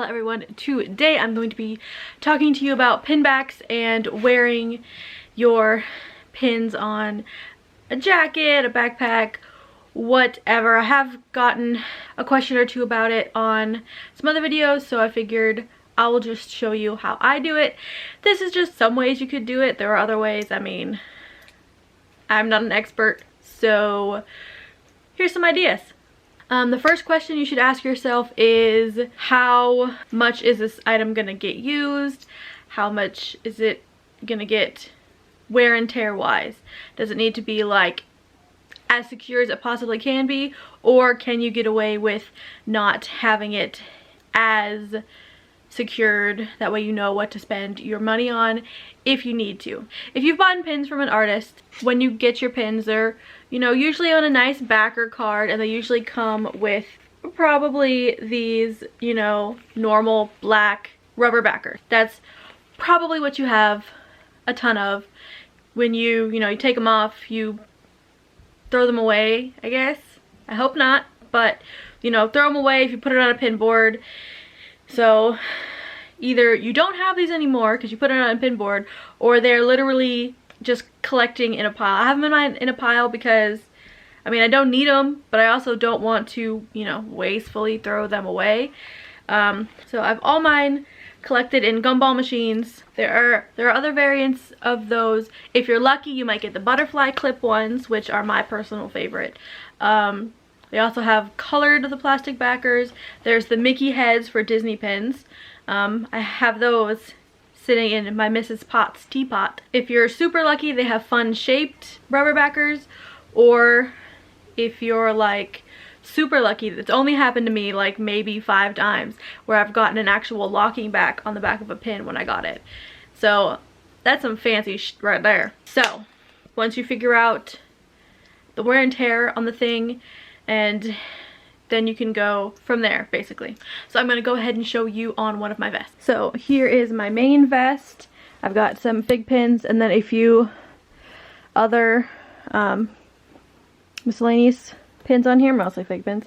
Hello everyone. Today I'm going to be talking to you about pin backs and wearing your pins on a jacket, a backpack, whatever. I have gotten a question or two about it on some other videos, so I figured I will just show you how I do it. This is just some ways you could do it. There are other ways. I mean, I'm not an expert, so here's some ideas. The first question you should ask yourself is, how much is this item gonna get used? How much is it gonna get wear and tear wise? Does it need to be like as secure as it possibly can be, or can you get away with not having it as secured? That way you know what to spend your money on if you need to. If you've bought pins from an artist, when you get your pins, they're, you know, usually on a nice backer card, and they usually come with probably these, you know, normal black rubber backers. That's probably what you have a ton of. When you take them off, you throw them away, I guess. I hope not, but you know, throw them away if you put it on a pin board. So either you don't have these anymore because you put it on a pin board, or they're literally just collecting in a pile. I have them in a pile because, I mean, I don't need them, but I also don't want to, you know, wastefully throw them away. So I have all mine collected in gumball machines. There are other variants of those. If you're lucky, you might get the butterfly clip ones, which are my personal favorite. They also have colored the plastic backers. There's the Mickey heads for Disney pins. I have those sitting in my Mrs. Potts teapot. If you're super lucky, they have fun shaped rubber backers, or if you're like super lucky, it's only happened to me like maybe 5 times where I've gotten an actual locking back on the back of a pin when I got it. So that's some fancy right there. So once you figure out the wear and tear on the thing, and then you can go from there basically. So I'm going to go ahead and show you on one of my vests. So here is my main vest. I've got some fig pins and then a few other miscellaneous pins on here, mostly fig pins.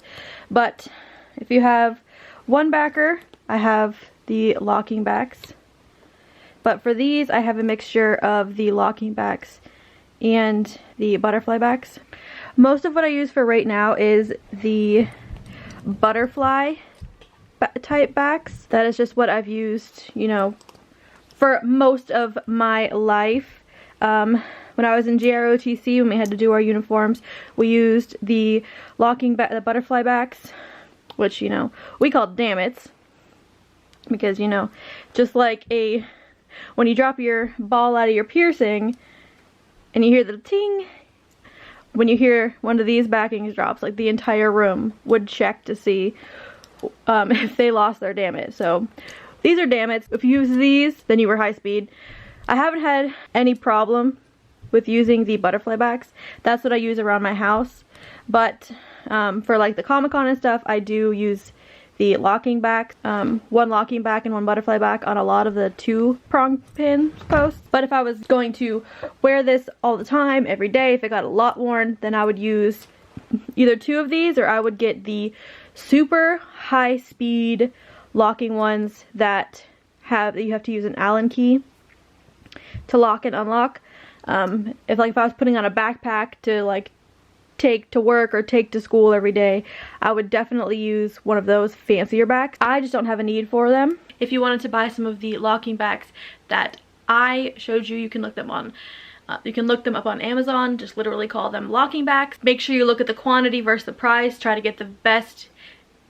But if you have one backer, I have the locking backs. But for these, I have a mixture of the locking backs and the butterfly backs. Most of what I use for right now is the butterfly type backs. That is just what I've used, you know, for most of my life. When I was in GROTC, when we had to do our uniforms, we used the the butterfly backs, which, you know, we called dammits, because, you know, just like when you drop your ball out of your piercing and you hear the ting, when you hear one of these backings drops, like the entire room would check to see if they lost their dammit. So these are dammits. If you use these, then you were high speed. I haven't had any problem with using the butterfly backs. That's what I use around my house. But for like the Comic-Con and stuff, I do use the locking back, one locking back and one butterfly back on a lot of the 2-prong pin posts. But if I was going to wear this all the time, every day, if it got a lot worn, then I would use either 2 of these, or I would get the super high speed locking ones that you have to use an Allen key to lock and unlock. If I was putting on a backpack to like take to work or take to school every day, I would definitely use one of those fancier backs. I just don't have a need for them. If you wanted to buy some of the locking backs that I showed you, you can look them on up on Amazon. Just literally call them locking backs. Make sure you look at the quantity versus the price. Try to get the best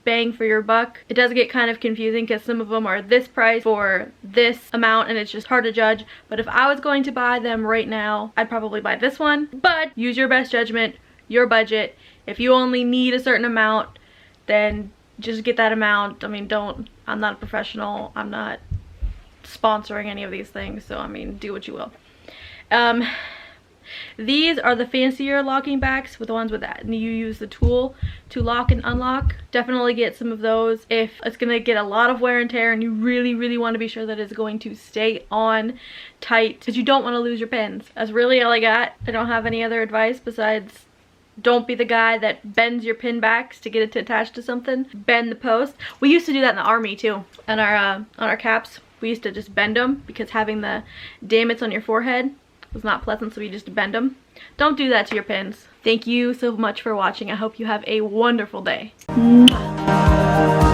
bang for your buck. It does get kind of confusing because some of them are this price for this amount, and it's just hard to judge. But if I was going to buy them right now, I'd probably buy this one. But use your best judgment, your budget. If you only need a certain amount, then just get that amount. I mean, I'm not a professional. I'm not sponsoring any of these things, so I mean, do what you will. These are the fancier locking backs, with the ones with that you use the tool to lock and unlock. Definitely get some of those if it's gonna get a lot of wear and tear and you really want to be sure that it's going to stay on tight, because you don't want to lose your pins. That's really all I got. I don't have any other advice besides Don't be the guy that bends your pin backs to get it to attach to something. Bend the post. We used to do that in the army too. On our caps, we used to just bend them because having the davits on your forehead was not pleasant, so we just bend them. Don't do that to your pins. Thank you so much for watching. I hope you have a wonderful day. Mwah.